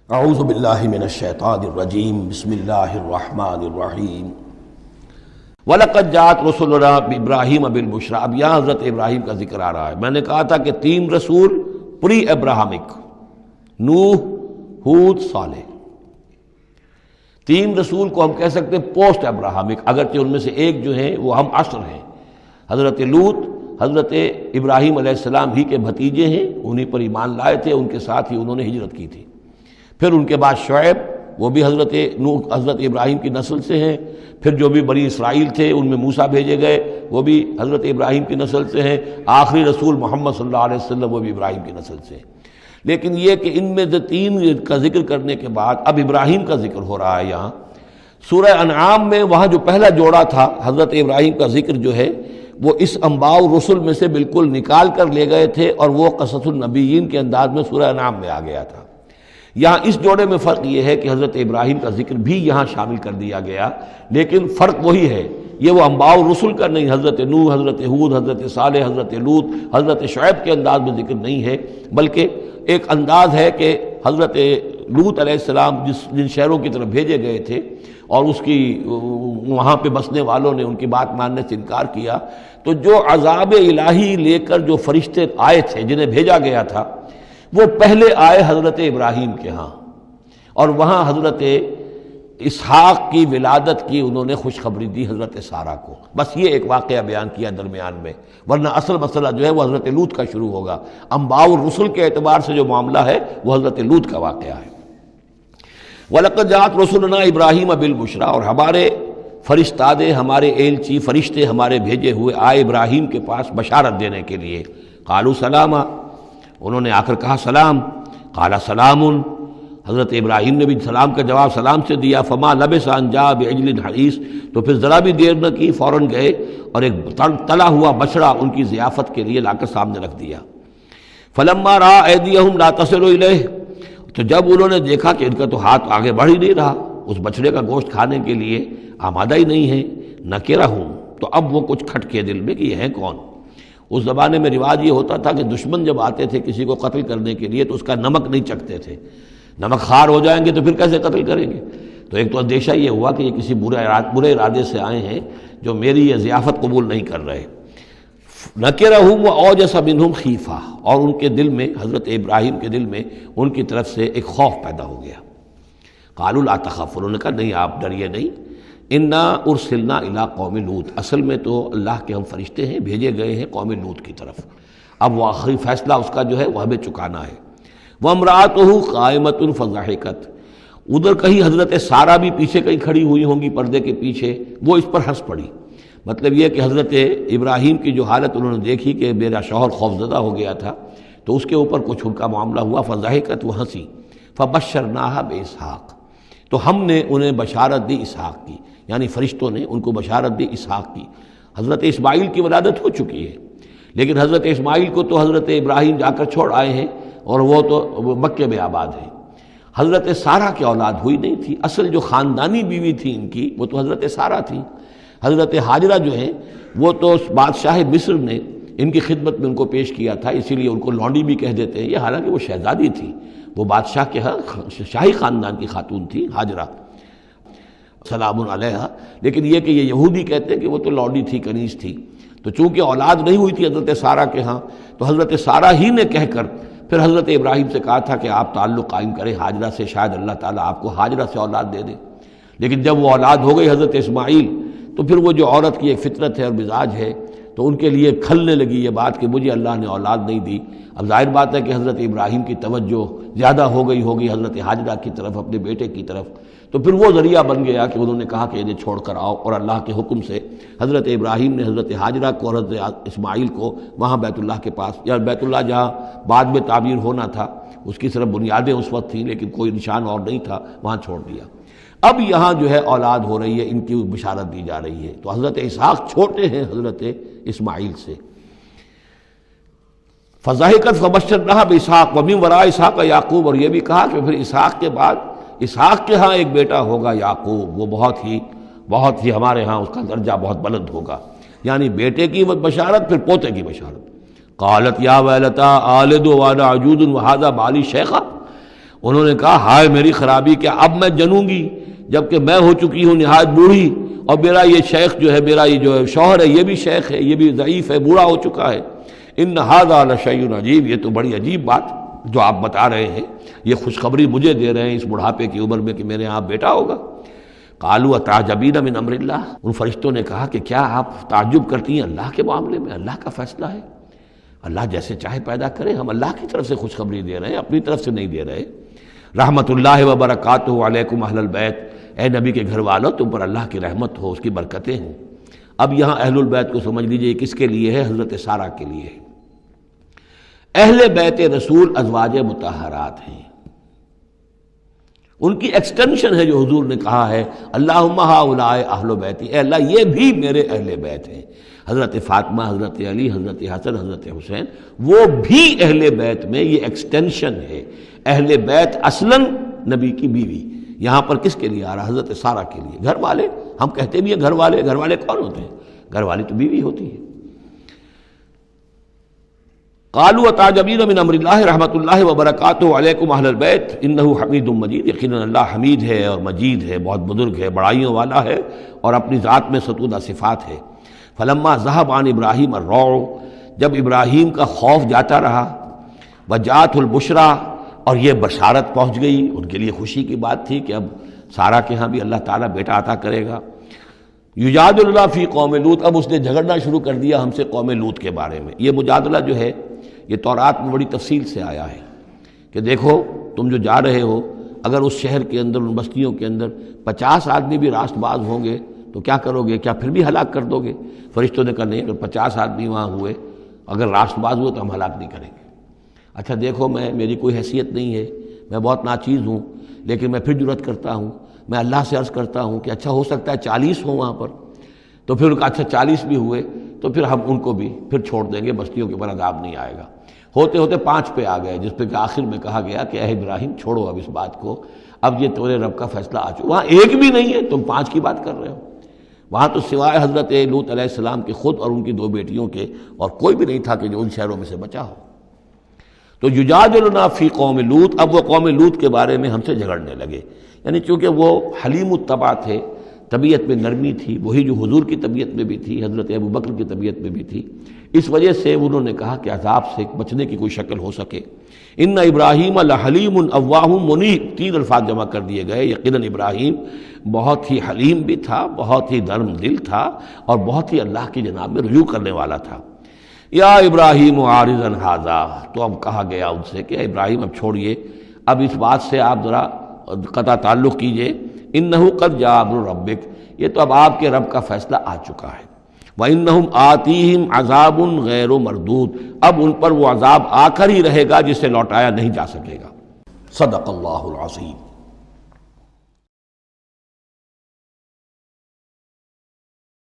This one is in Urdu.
اعوذ باللہ من الشیطان الرجیم بسم اللہ الرحمن الرحیم وَلَقَدْ جَاءَتْ رُسُلُنَا بِإِبْرَاهِيمَ بِالْبُشْرَىٰ۔ اب یہاں حضرت ابراہیم کا ذکر آ رہا ہے۔ میں نے کہا تھا کہ 3 رسول پری ابراہمک، نوح، ہود، صالح۔ 3 رسول کو ہم کہہ سکتے ہیں پوسٹ ابراہمک، اگرچہ ان میں سے ایک جو ہیں وہ ہم عصر ہیں۔ حضرت لوط حضرت ابراہیم علیہ السلام ہی کے بھتیجے ہیں، انہی پر ایمان لائے تھے، ان کے ساتھ ہی انہوں نے ہجرت کی تھی۔ پھر ان کے بعد شعیب، وہ بھی حضرت نوح حضرت ابراہیم کی نسل سے ہیں۔ پھر جو بھی بنی اسرائیل تھے ان میں موسیٰ بھیجے گئے، وہ بھی حضرت ابراہیم کی نسل سے ہیں۔ آخری رسول محمد صلی اللہ علیہ وسلم وہ بھی ابراہیم کی نسل سے ہیں۔ لیکن یہ کہ ان میں سے 3 کا ذکر کرنے کے بعد اب ابراہیم کا ذکر ہو رہا ہے یہاں۔ سورہ انعام میں وہاں جو پہلا جوڑا تھا حضرت ابراہیم کا ذکر جو ہے وہ اس انباء رسل میں سے بالکل نکال کر لے گئے تھے، اور وہ قصص النبیین کے انداز میں سورہ انعام میں آ گیا تھا۔ یہاں اس جوڑے میں فرق یہ ہے کہ حضرت ابراہیم کا ذکر بھی یہاں شامل کر دیا گیا، لیکن فرق وہی ہے، یہ وہ انباء رسل کا نہیں، حضرت نوح، حضرت ہود، حضرت صالح، حضرت لوط، حضرت شعیب کے انداز میں ذکر نہیں ہے، بلکہ ایک انداز ہے کہ حضرت لوط علیہ السلام جن شہروں کی طرف بھیجے گئے تھے اور اس کی وہاں پہ بسنے والوں نے ان کی بات ماننے سے انکار کیا، تو جو عذاب الہی لے کر جو فرشتے آئے تھے جنہیں بھیجا گیا تھا وہ پہلے آئے حضرت ابراہیم کے ہاں، اور وہاں حضرت اسحاق کی ولادت کی انہوں نے خوشخبری دی حضرت سارہ کو۔ بس یہ ایک واقعہ بیان کیا درمیان میں، ورنہ اصل مسئلہ جو ہے وہ حضرت لوط کا شروع ہوگا۔ انباء الرسل کے اعتبار سے جو معاملہ ہے وہ حضرت لوط کا واقعہ ہے۔ وَلَقَدْ جَاءَتْ رُسُلُنَا إِبْرَاهِيمَ بِالْبُشْرَىٰ، اور ہمارے فرشتادے، ہمارے ایلچی فرشتے ہمارے بھیجے ہوئے آئے ابراہیم کے پاس بشارت دینے کے لیے۔ قالوا سلاما، انہوں نے آ کر کہا سلام۔ قال سلام، حضرت ابراہیم نے بھی سلام کا جواب سلام سے دیا۔ فما لبث ان جاء بعجل حنیذ، تو پھر ذرا بھی دیر نہ کی، فوراً گئے اور ایک تلا ہوا بچڑا ان کی ضیافت کے لیے لا کر سامنے رکھ دیا۔ فلما رأى أيديهم لا تصل إليه، تو جب انہوں نے دیکھا کہ ان کا تو ہاتھ آگے بڑھ ہی نہیں رہا، اس بچڑے کا گوشت کھانے کے لیے آمادہ ہی نہیں ہے، نکرہم، تو اب وہ کچھ کھٹکے دل میں کہ یہ ہیں کون۔ اس زمانے میں رواج یہ ہوتا تھا کہ دشمن جب آتے تھے کسی کو قتل کرنے کے لیے تو اس کا نمک نہیں چکھتے تھے، نمک خوار ہو جائیں گے تو پھر کیسے قتل کریں گے۔ تو ایک تو اندیشہ یہ ہوا کہ یہ کسی برے ارادے سے آئے ہیں جو میری یہ ضیافت قبول نہیں کر رہے۔ نکرہم واوجس منہم خیفہ، اور ان کے دل میں، حضرت ابراہیم کے دل میں ان کی طرف سے ایک خوف پیدا ہو گیا۔ قالوا لا تخف، انہوں نے کہا نہیں آپ ڈریے نہیں، انا ارسلنا الی قوم لوط، اصل میں تو اللہ کے ہم فرشتے ہیں، بھیجے گئے ہیں قوم لوط کی طرف۔ اب وہ آخری فیصلہ اس کا جو ہے وہ ہمیں چکانا ہے۔ وامرأتہ قائمۃ فضحکت، ادھر کہیں حضرت سارہ بھی پیچھے کہیں کھڑی ہوئی ہوں گی پردے کے پیچھے، وہ اس پر ہنس پڑی۔ مطلب یہ کہ حضرت ابراہیم کی جو حالت انہوں نے دیکھی کہ میرا شوہر خوفزدہ ہو گیا تھا، تو اس کے اوپر کچھ ان کا معاملہ ہوا، فضحکت، وہ ہنسی۔ فبشرناہا باسحاق، تو ہم نے انہیں بشارت دی اسحاق کی، یعنی فرشتوں نے ان کو بشارت دی اسحاق کی۔ حضرت اسماعیل کی ولادت ہو چکی ہے، لیکن حضرت اسماعیل کو تو حضرت ابراہیم جا کر چھوڑ آئے ہیں، اور وہ تو مکے میں آباد ہیں۔ حضرت سارہ کی اولاد ہوئی نہیں تھی، اصل جو خاندانی بیوی تھی ان کی وہ تو حضرت سارہ تھی۔ حضرت ہاجرہ جو ہیں وہ تو بادشاہ مصر نے ان کی خدمت میں ان کو پیش کیا تھا، اسی لیے ان کو لونڈی بھی کہہ دیتے ہیں یہ، حالانکہ وہ شہزادی تھی، وہ بادشاہ کے شاہی خاندان کی خاتون تھی حاجرہ، سلام علیہا۔ لیکن یہ کہ یہ یہودی کہتے ہیں کہ وہ تو لونڈی تھی، کنیز تھی، تو چونکہ اولاد نہیں ہوئی تھی حضرت سارہ کے ہاں، تو حضرت سارہ ہی نے کہہ کر پھر حضرت ابراہیم سے کہا تھا کہ آپ تعلق قائم کریں حاجرہ سے، شاید اللہ تعالیٰ آپ کو حاجرہ سے اولاد دے دے۔ لیکن جب وہ اولاد ہو گئی حضرت اسماعیل، تو پھر وہ جو عورت کی ایک فطرت ہے اور مزاج ہے، تو ان کے لیے کھلنے لگی یہ بات کہ مجھے اللہ نے اولاد نہیں دی۔ اب ظاہر بات ہے کہ حضرت ابراہیم کی توجہ زیادہ ہو گئی ہوگی حضرت ہاجرہ کی طرف، اپنے بیٹے کی طرف، تو پھر وہ ذریعہ بن گیا کہ انہوں نے کہا کہ انہیں چھوڑ کر آؤ، اور اللہ کے حکم سے حضرت ابراہیم نے حضرت ہاجرہ کو اور حضرت اسماعیل کو وہاں بیت اللہ کے پاس، یا بیت اللہ جہاں بعد میں تعمیر ہونا تھا اس کی صرف بنیادیں اس وقت تھیں لیکن کوئی نشان اور نہیں تھا، وہاں چھوڑ دیا۔ اب یہاں جو ہے اولاد ہو رہی ہے، ان کی بشارت دی جا رہی ہے۔ تو حضرت اسحاق چھوٹے ہیں حضرت اسماعیل سے۔ فضحکت فبشرناہا باسحاق ومن وراء اسحاق یعقوب، اور یہ بھی کہا کہ پھر اسحاق کے بعد اسحاق کے ہاں ایک بیٹا ہوگا یعقوب، وہ بہت ہی ہمارے ہاں اس کا درجہ بہت بلند ہوگا، یعنی بیٹے کی بشارت پھر پوتے کی بشارت۔ قالت یا ویلتا آلد وانا عجوز وہذا بالی شیخا، انہوں نے کہا ہائے میری خرابی، کیا اب میں جنوں گی جبکہ میں ہو چکی ہوں نہایت بوڑھی، اور میرا یہ شیخ جو ہے، میرا یہ جو شوہر ہے یہ بھی شیخ ہے، یہ بھی ضعیف ہے، بوڑھا ہو چکا ہے۔ ان ھذا لشیء عجیب، یہ تو بڑی عجیب بات جو آپ بتا رہے ہیں، یہ خوشخبری مجھے دے رہے ہیں اس بڑھاپے کی عمر میں کہ میرے یہاں بیٹا ہوگا۔ قالوا اتعجبین من امر اللہ، ان فرشتوں نے کہا کہ کیا آپ تعجب کرتی ہیں اللہ کے معاملے میں؟ اللہ کا فیصلہ ہے، اللہ جیسے چاہے پیدا کرے، ہم اللہ کی طرف سے خوشخبری دے رہے ہیں، اپنی طرف سے نہیں دے رہے۔ رحمت اللہ وبرکاتہ علیکم اہل البیت، اے نبی کے گھر والوں تم پر اللہ کی رحمت ہو، اس کی برکتیں ہوں۔ اب یہاں اہل البیت کو سمجھ لیجئے کس کے لیے ہے؟ حضرت سارہ کے لیے ہے۔ اہل بیت رسول ازواج مطہرات ہیں، ان کی ایکسٹینشن ہے جو حضور نے کہا ہے اللہم ہؤلاء اہل بیتی، اے اللہ یہ بھی میرے اہل بیت ہیں۔ حضرت فاطمہ، حضرت علی، حضرت حسن، حضرت حسین، وہ بھی اہل بیت میں، یہ ایکسٹینشن ہے۔ اہل بیت اصلاً نبی کی بیوی، یہاں پر کس کے لیے آ رہا؟ حضرت سارہ کے لیے۔ گھر والے ہم کہتے بھی ہیں گھر والے، گھر والے کون ہوتے ہیں؟ گھر والی تو بیوی ہوتی ہے۔ قالوا اتعجبین من امر اللہ رحمت اللہ وبرکاتہ علیکم اہل البیت انہ حمید مجید، یقیناً اللہ حمید ہے اور مجید ہے، بہت بزرگ ہے، بڑائیوں والا ہے، اور اپنی ذات میں ستودہ صفات ہے۔ فلما ذهب عن ابراہیم الروع، جب ابراہیم کا خوف جاتا رہا، وجاءت البشریٰ، اور یہ بشارت پہنچ گئی، ان کے لیے خوشی کی بات تھی کہ اب سارہ کے ہاں بھی اللہ تعالیٰ بیٹا عطا کرے گا۔ یجادلنا فی قوم لوط، اب اس نے جھگڑنا شروع کر دیا ہم سے قوم لوط کے بارے میں۔ یہ مجادلہ جو ہے یہ تورات میں بڑی تفصیل سے آیا ہے کہ دیکھو تم جو جا رہے ہو، اگر اس شہر کے اندر، ان بستیوں کے اندر 50 آدمی بھی راست باز ہوں گے تو کیا کرو گے؟ کیا پھر بھی ہلاک کر دو گے؟ فرشتوں نے کہا نہیں، اگر 50 آدمی وہاں ہوئے، اگر راست باز ہوئے تو ہم ہلاک نہیں کریں گے۔ اچھا دیکھو میری کوئی حیثیت نہیں ہے، میں بہت ناچیز ہوں، لیکن میں پھر جرأت کرتا ہوں، میں اللہ سے عرض کرتا ہوں کہ اچھا ہو سکتا ہے 40 ہوں وہاں پر، تو پھر اچھا 40 بھی ہوئے تو پھر ہم ان کو بھی پھر چھوڑ دیں گے، بستیوں کے اوپر عذاب نہیں آئے گا۔ ہوتے ہوتے 5 پہ آ گئے، جس پہ کہ آخر میں کہا گیا کہ اے ابراہیم چھوڑو اب اس بات کو، اب یہ تمہارے رب کا فیصلہ آ چکا۔ وہاں ایک بھی نہیں ہے، تم 5 کی بات کر رہے ہو۔ وہاں تو سوائے حضرت لوط علیہ السلام کے خود اور ان کی 2 بیٹیوں کے اور کوئی بھی نہیں تھا کہ جو ان شہروں میں سے بچا ہو۔ تو یجادلنا فی قوم لوط، اب وہ قوم لوط کے بارے میں ہم سے جھگڑنے لگے، یعنی چونکہ وہ حلیم الطبع تھے، طبیعت میں نرمی تھی، وہی جو حضور کی طبیعت میں بھی تھی، حضرت ابوبکر کی طبیعت میں بھی تھی، اس وجہ سے انہوں نے کہا کہ عذاب سے بچنے کی کوئی شکل ہو سکے۔ ان ابراہیم لحلیم اواہ منیب، 3 الفاظ جمع کر دیے گئے۔ یقیناً ابراہیم بہت ہی حلیم بھی تھا، بہت ہی نرم دل تھا، اور بہت ہی اللہ کی جناب میں رجوع کرنے والا تھا۔ یا ابراہیم عارض عن ھذا، تو اب کہا گیا ان سے کہ ابراہیم اب چھوڑیے، اب اس بات سے آپ ذرا قطع تعلق کیجئے۔ انہ قد جاء امر ربک، یہ تو اب آپ کے رب کا فیصلہ آ چکا ہے۔ وَإِنَّهُمْ آتِيهِمْ عَذَابٌ غَيْرُ مَرْدُودٌ، اب ان پر وہ عذاب آ کر ہی رہے گا جسے لوٹایا نہیں جا سکے گا۔ صدق اللہ العظیم۔